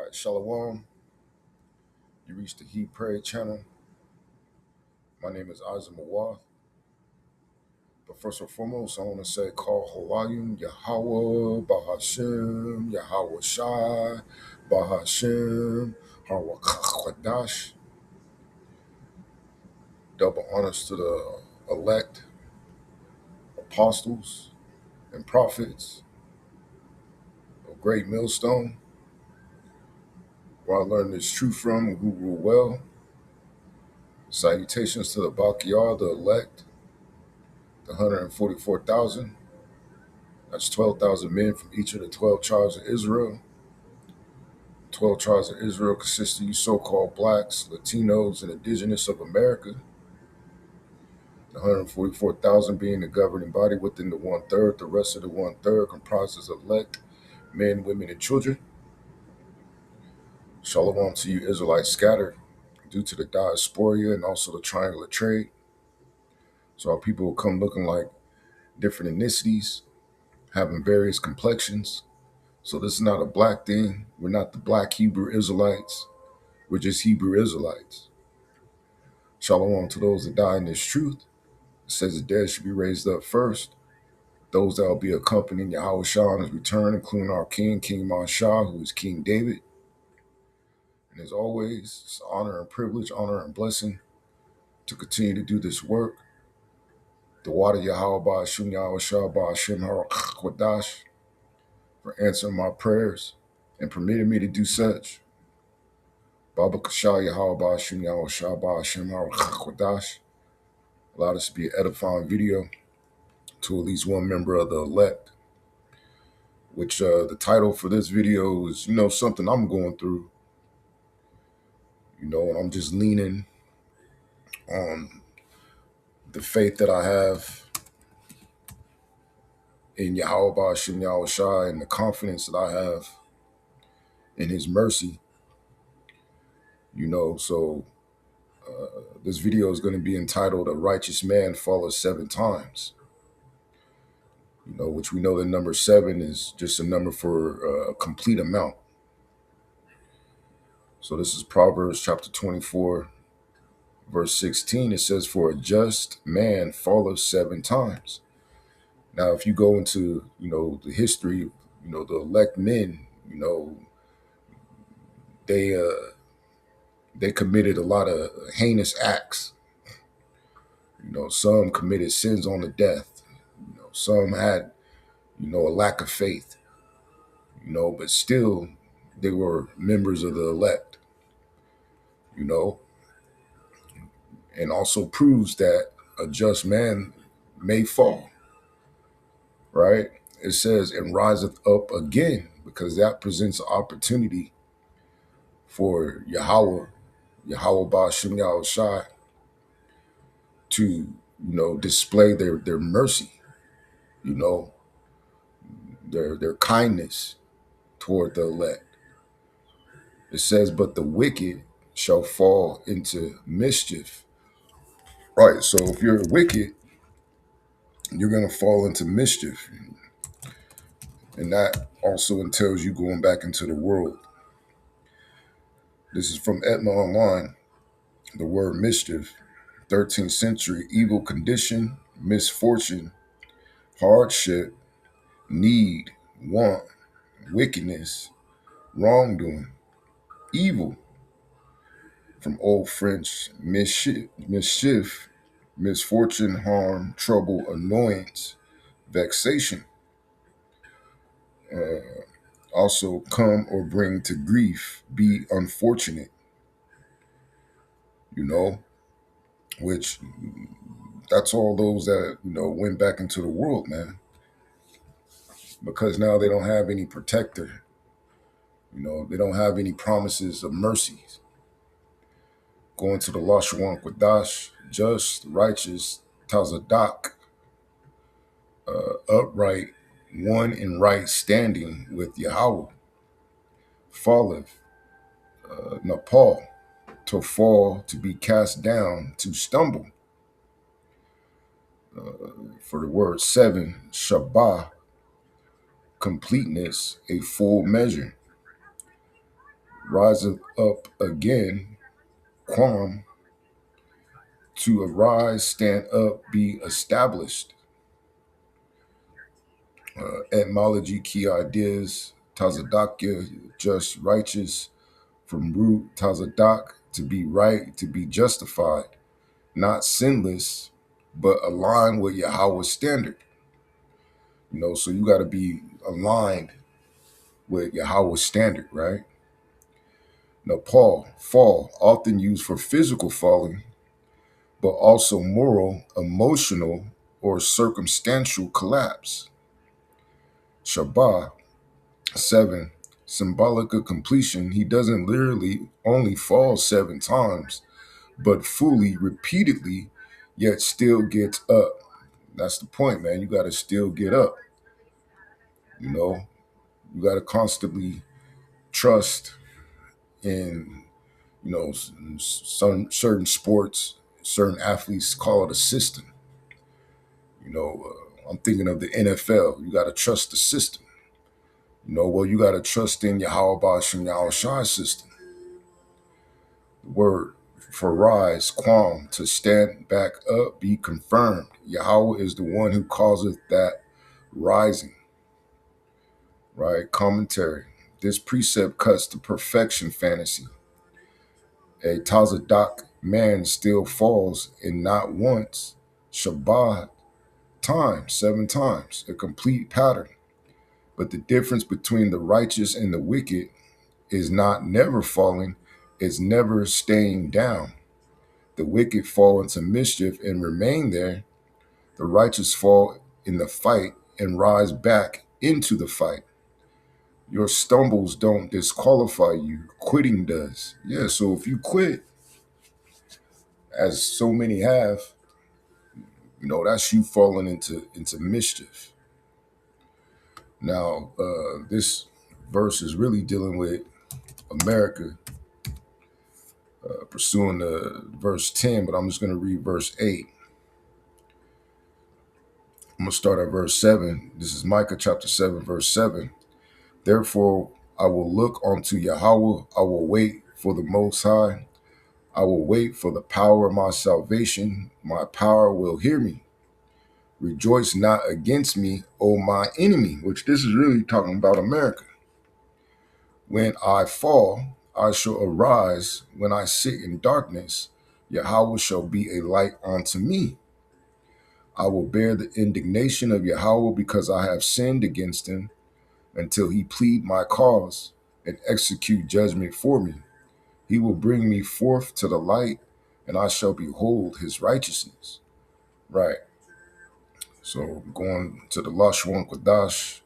right, Shalom. You reached the Heat Prayer channel. My name is Isaac Mawath. But first and foremost, I want to say, call Hawaiian Yahweh, Bahashem, Yahweh Shai, Bahashem, Hawakakwadash. Double honors to the elect apostles and prophets of Great Millstone, where I learned this truth from, who rule well. Salutations to the Bakiyar, the elect, the 144,000. That's 12,000 men from each of the 12 tribes of Israel. 12 tribes of Israel consist of you so-called blacks, Latinos, and indigenous of America. The 144,000 being the governing body within the one-third. The rest of the one-third comprises elect men, women, and children. Shalom to you Israelites scattered due to the diaspora and also the triangular trade. So our people will come looking like different ethnicities, having various complexions. So this is not a black thing. We're not the black Hebrew Israelites. We're just Hebrew Israelites. Shalom to those that die in this truth. It says the dead should be raised up first. Those that will be accompanying Yahweh Shah on his return, including our king, King Mashah, who is King David. And as always, it's an honor and privilege, honor and blessing to continue to do this work. The water Yahweh Ba'ashim Yahweh Shah Ba'ashim Harakwadash for answering my prayers and permitting me to do such. Baba Kashah Yahweh Ba'ashim Yahweh Shah Ba'ashim Harakwadash allowed us to be an edifying video to at least one member of the elect, which the title for this video is, something I'm going through, and I'm just leaning on the faith that I have in Yahweh Ba'ashim Yahweh Shai and the confidence that I have in his mercy, so this video is going to be entitled, A Righteous Man Falleth 7 Times, which we know the number 7 is just a number for a complete amount. So this is Proverbs chapter 24, verse 16. It says, for a just man falleth 7 times. Now, if you go into, the history, the elect men, they committed a lot of heinous acts. Some committed sins on the death. Some had, a lack of faith, but still they were members of the elect, and also proves that a just man may fall, right? It says, and riseth up again, because that presents an opportunity for Yahweh Ba'ashim Yahweh Shai to, display their mercy, their kindness toward the elect. It says, but the wicked shall fall into mischief. Right, so if you're wicked, you're going to fall into mischief. And that also entails you going back into the world. This is from Etna Online. The word mischief, 13th century, evil condition, misfortune, hardship, need, want, wickedness, wrongdoing, evil. From Old French, mischief, misfortune, harm, trouble, annoyance, vexation. Also come or bring to grief, be unfortunate, which that's all those that, went back into the world, man, because now they don't have any protector. They don't have any promises of mercies. Going to the Lashawan Kwadash, just, righteous, Tazadak, upright, one in right standing with Yahweh, falleth, Nepal, to fall, to be cast down, to stumble. For the word 7, Shabbat, completeness, a full measure. riseth up again, quam, to arise, stand up, be established. Etymology, key ideas, tazadakia, just, righteous, from root, tazadak, to be right, to be justified, not sinless, but aligned with Yahweh's standard. So you got to be aligned with Yahweh's standard, right? Now, fall, often used for physical falling, but also moral, emotional, or circumstantial collapse. Shabbat, 7, symbolic of completion. He doesn't literally only fall 7 times, but fully, repeatedly, yet still gets up. That's the point, man. You got to still get up. You know, you got to constantly trust in, some certain sports, certain athletes call it a system. I'm thinking of the NFL. You got to trust the system. Well, you got to trust in Yahweh Bashim Yahweh Shai system. The word for rise, quam, to stand back up, be confirmed. Yahweh is the one who causeth that rising. Right? Commentary. This precept cuts to perfection fantasy. A Tazadak man still falls, and not once, Shabbat times, 7 times, a complete pattern. But the difference between the righteous and the wicked is not never falling, it's never staying down. The wicked fall into mischief and remain there. The righteous fall in the fight and rise back into the fight. Your stumbles don't disqualify you. Quitting does. Yeah, so if you quit, as so many have, that's you falling into mischief. Now, this verse is really dealing with America, pursuing the verse 10, but I'm just going to read verse 8. I'm going to start at verse 7. This is Micah chapter 7, verse 7. Therefore, I will look unto Yahweh. I will wait for the Most High. I will wait for the power of my salvation. My power will hear me. Rejoice not against me, O my enemy, which this is really talking about America. When I fall, I shall arise. When I sit in darkness, Yahweh shall be a light unto me. I will bear the indignation of Yahweh because I have sinned against him, until he plead my cause and execute judgment for me. He will bring me forth to the light, and I shall behold his righteousness. Right. So going to the Lashon Kodash,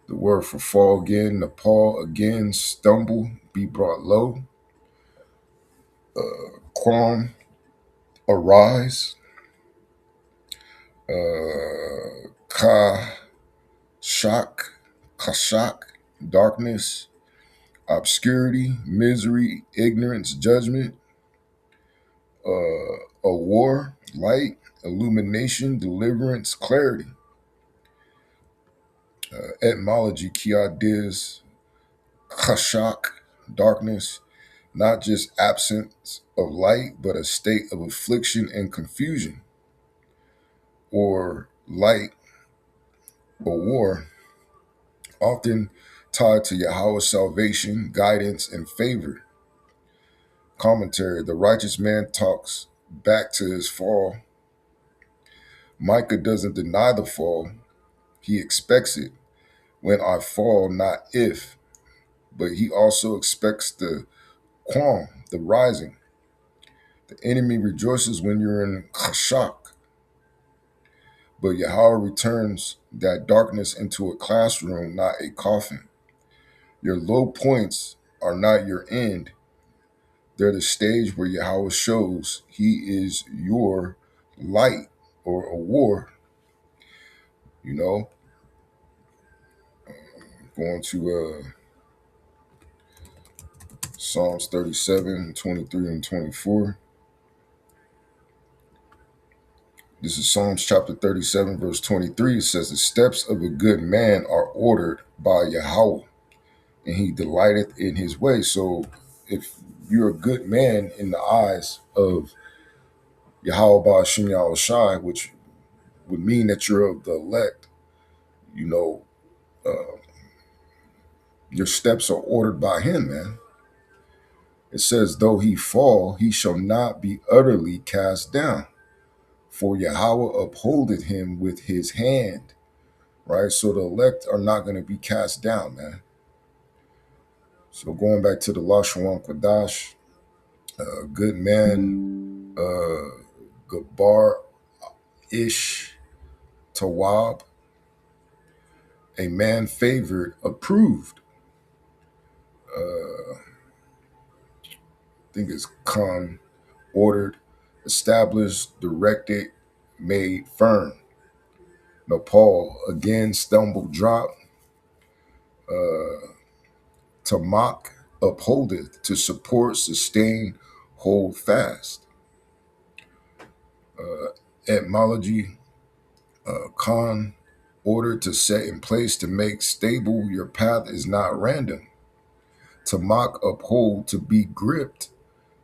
the word for fall again, Nepal again, stumble, be brought low. Quam, arise. Kashak, darkness, obscurity, misery, ignorance, judgment. A war, light, illumination, deliverance, clarity. Etymology, key ideas, kashak, darkness, not just absence of light, but a state of affliction and confusion. Or light, or war, often tied to Yahweh's salvation, guidance, and favor. Commentary, the righteous man talks back to his fall. Micah doesn't deny the fall, he expects it. When I fall, not if, but he also expects the quam, the rising. The enemy rejoices when you're in chashak, but Yahweh returns that darkness into a classroom, not a coffin. Your low points are not your end. They're the stage where Yahweh shows he is your light, or a war, you know. Going to Psalms 37, 23, and 24. This is Psalms chapter 37, verse 23. It says, the steps of a good man are ordered by Yahweh. and he delighteth in his way. So if you're a good man in the eyes of Yahweh Ba'ashim Yahweh Shai, which would mean that you're of the elect, you know, uh, your steps are ordered by him, man. It says, though he fall, he shall not be utterly cast down, for Yahweh upholdeth him with his hand, right? So the elect are not going to be cast down, man. So going back to the Lashon Kodash, good man, Gabar Ish Tawab, a man favored, approved. I think it's Khan, ordered, established, directed, made firm. Now, Paul again stumbled, dropped, to mock, upholdeth, to support, sustain, hold fast. Etymology, Khan, ordered, to set in place, to make stable, your path is not random. To mock, uphold, to be gripped,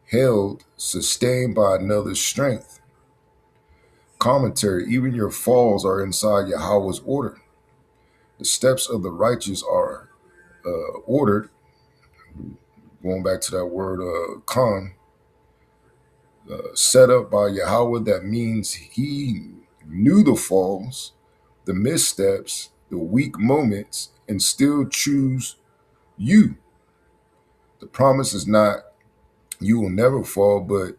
held, sustained by another's strength. Commentary, even your falls are inside Yahweh's order. The steps of the righteous are ordered, going back to that word Khan, set up by Yahweh. That means he knew the falls, the missteps, the weak moments, and still choose you. The promise is not you will never fall, but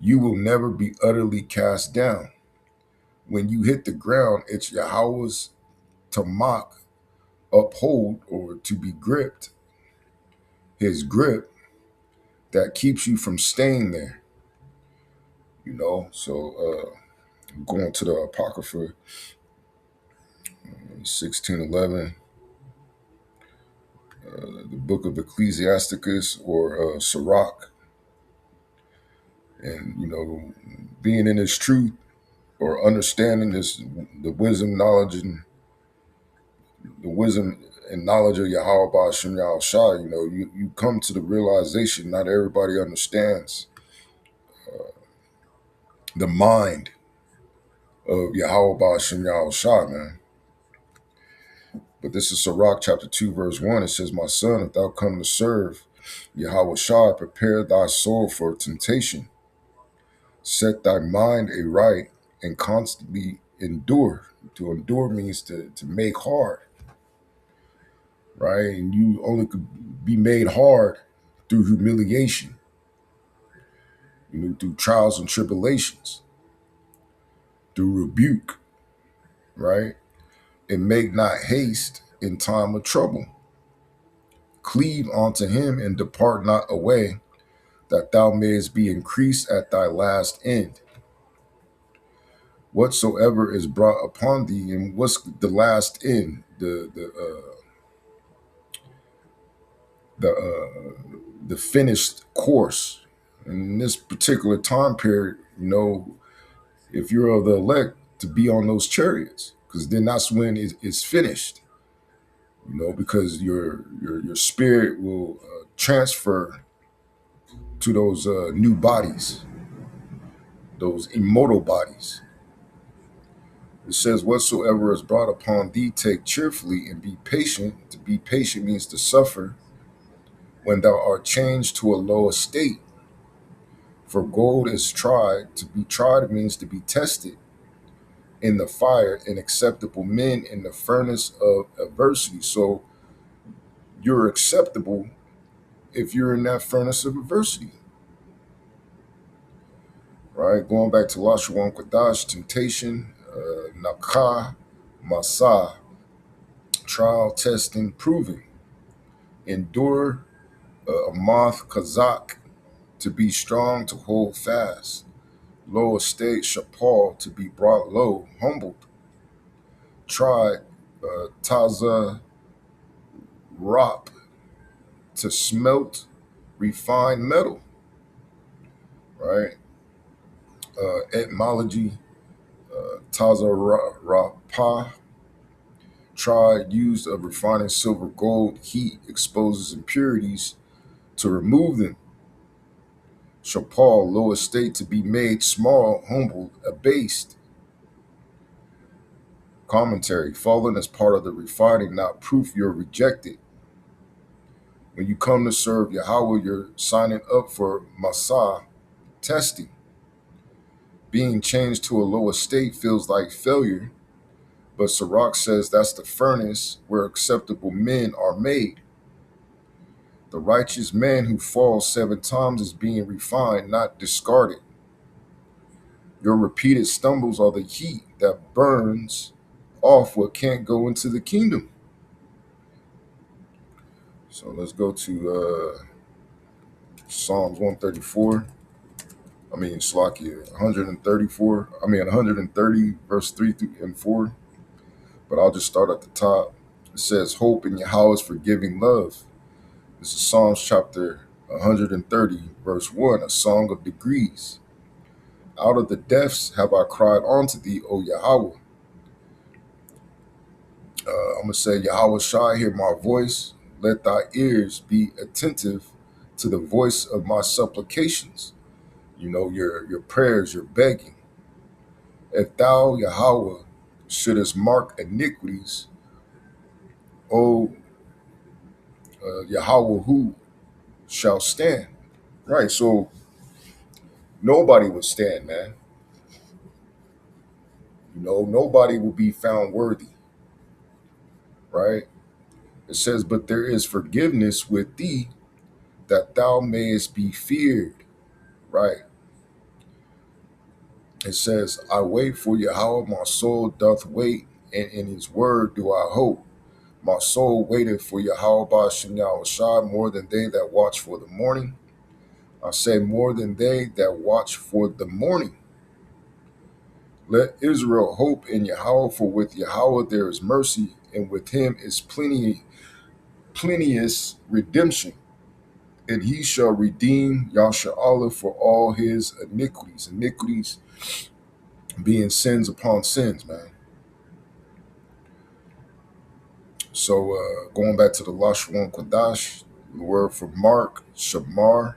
you will never be utterly cast down. When you hit the ground, it's Yahweh's to mock, uphold, or to be gripped, his grip that keeps you from staying there, you know? So going to the Apocrypha, 1611, the book of Ecclesiasticus or Sirach, and, you know, being in his truth or understanding this, the wisdom, knowledge, and the wisdom and knowledge of Yahweh Ba'ashim Yahweh Shai, you know, you come to the realization not everybody understands the mind of Yahweh Ba'ashim Yahweh Shai, man. But this is Sirach chapter 2, verse 1. It says, my son, if thou come to serve Yahweh Shai, prepare thy soul for temptation. Set thy mind aright and constantly endure. To endure means to make hard, right? And you only could be made hard through humiliation, you know, through trials and tribulations, through rebuke, right? And make not haste in time of trouble. Cleave unto him and depart not away, that thou mayest be increased at thy last end. Whatsoever is brought upon thee, and what's the last end? The finished course. In this particular time period, you know, if you're of the elect, to be on those chariots, because then that's when it's finished. You know, because your spirit will transfer to those new bodies, those immortal bodies. It says, whatsoever is brought upon thee, take cheerfully and be patient. To be patient means to suffer when thou art changed to a low estate. For gold is tried. To be tried means to be tested in the fire, and acceptable men in the furnace of adversity. So you're acceptable if you're in that furnace of adversity, right? Going back to Lashawan Kodash, temptation, Nakah, Masa, trial, testing, proving, endure, Amath, Kazak, to be strong, to hold fast, low estate, Shapal, to be brought low, humbled, tried, Taza, Rop, to smelt, refined metal, right? Etymology, Taza Rapa, tried use of refining silver gold heat exposes impurities to remove them. Shall Paul, low estate to be made small, humbled, abased. Commentary, fallen as part of the refining, not proof you're rejected. When you come to serve Yahweh, you're signing up for Masah, testing. Being changed to a low estate feels like failure, but Sirach says that's the furnace where acceptable men are made. The righteous man who falls 7 times is being refined, not discarded. Your repeated stumbles are the heat that burns off what can't go into the kingdom. So let's go to Psalms 134. Slakia 134. 130, verse 3 and 4. But I'll just start at the top. It says, hope in Yahweh's forgiving love. This is Psalms chapter 130, verse 1, a song of degrees. Out of the depths have I cried unto thee, O Yahweh. I'm going to say, Yahweh Shai, hear my voice. Let thy ears be attentive to the voice of my supplications. Your prayers, your begging. If thou, Yahweh, shouldest mark iniquities, O Yahweh, who shall stand? Right, so nobody would stand, man. Nobody will be found worthy, right? It says, but there is forgiveness with thee, that thou mayest be feared, right? It says, I wait for Yahweh, my soul doth wait, and in his word do I hope. My soul waiteth for Yahweh Ba'ashem Yahushua more than they that watch for the morning. I say more than they that watch for the morning. Let Israel hope in Yahweh, for with Yahweh there is mercy, and with him is plenteous redemption. And he shall redeem Yasha'Allah for all his iniquities. Iniquities being sins upon sins, man. So going back to the Lashon Kodash, the word for mark, shamar,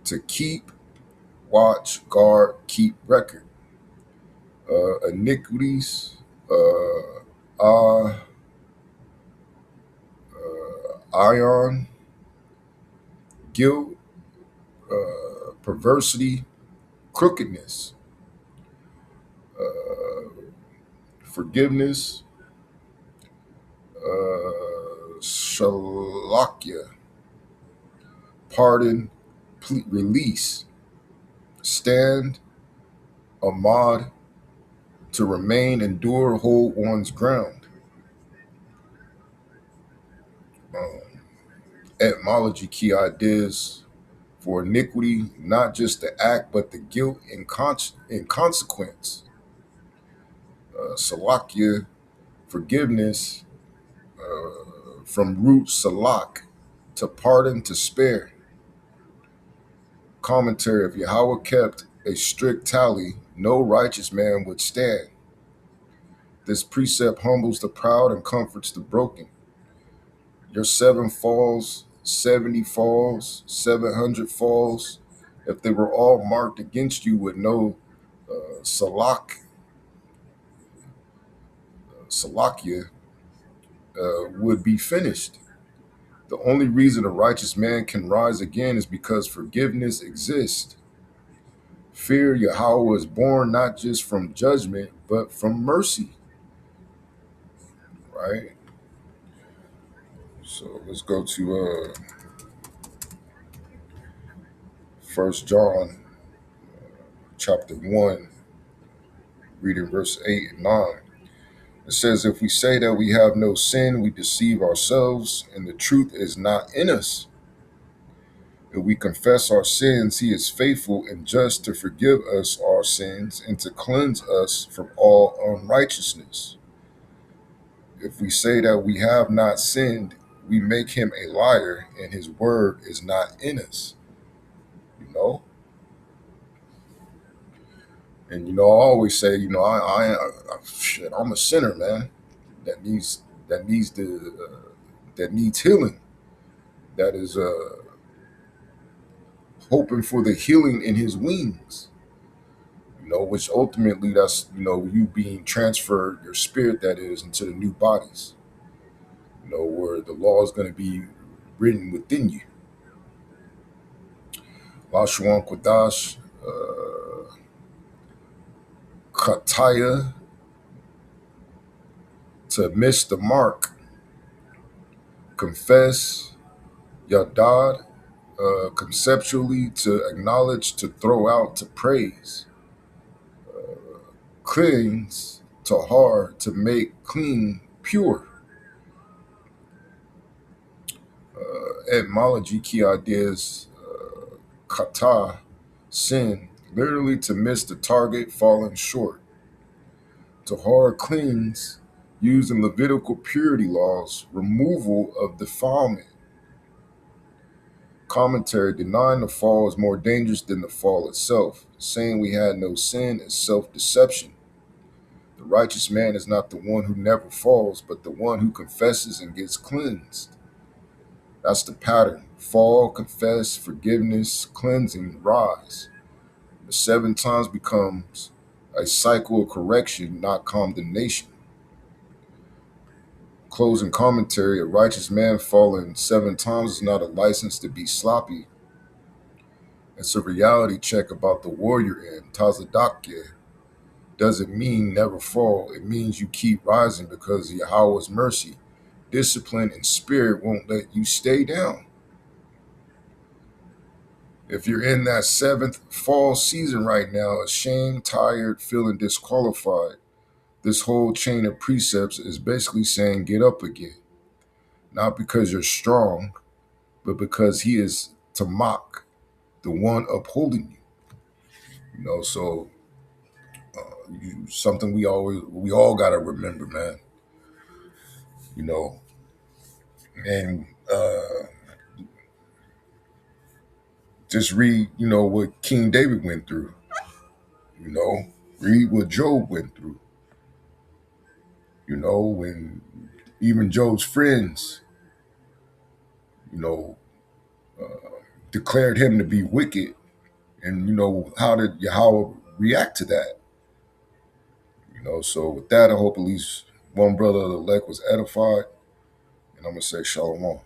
to keep, watch, guard, keep record. Iniquities, ion, guilt, perversity, crookedness, forgiveness, shalakia, pardon, release, stand, amad, to remain, endure, hold one's ground. Etymology, key ideas for iniquity, not just the act, but the guilt in consequence. Salakia, forgiveness, from root salak, to pardon, to spare. Commentary, if Yahweh kept a strict tally, no righteous man would stand. This precept humbles the proud and comforts the broken. Your 7 falls, 70 falls, 700 falls, if they were all marked against you with no salakia, would be finished. The only reason a righteous man can rise again is because forgiveness exists. Fear Yahweh was born not just from judgment, but from mercy, right? So let's go to 1 John chapter 1, reading verse 8 and 9. It says, if we say that we have no sin, we deceive ourselves, and the truth is not in us. If we confess our sins, he is faithful and just to forgive us our sins and to cleanse us from all unrighteousness. If we say that we have not sinned, we make him a liar, and his word is not in us. And I always say, I'm a sinner, man. that needs to that needs healing, that is hoping for the healing in his wings. Which ultimately that's you being transferred your spirit, that is, into the new bodies. Where the law is going to be written within you. Lashuan Kodash, Kataya, to miss the mark, confess, Yadad, conceptually, to acknowledge, to throw out, to praise, cleanse, tahar, to make clean, pure. Etymology, key ideas, kata, sin, literally to miss the target, falling short. Tahar, cleans, used in Levitical purity laws, removal of defilement. Commentary, denying the fall is more dangerous than the fall itself. Saying we had no sin is self-deception. The righteous man is not the one who never falls, but the one who confesses and gets cleansed. That's the pattern. Fall, confess, forgiveness, cleansing, rise. The 7 times becomes a cycle of correction, not condemnation. Closing commentary, a righteous man falling 7 times is not a license to be sloppy. It's a reality check about the warrior in Tazadakye. Doesn't mean never fall. It means you keep rising because Yahweh's mercy, discipline, and spirit won't let you stay down. If you're in that 7th fall season right now, ashamed, tired, feeling disqualified, this whole chain of precepts is basically saying get up again. Not because you're strong, but because he is Tamak, the one upholding you. So something we all gotta remember, man. You know, and just read, what King David went through. Read what Job went through. When even Job's friends, you know, declared him to be wicked, and how did Yahweh react to that? So with that, I hope at least one brother of the elect was edified, and I'm gonna say shalom.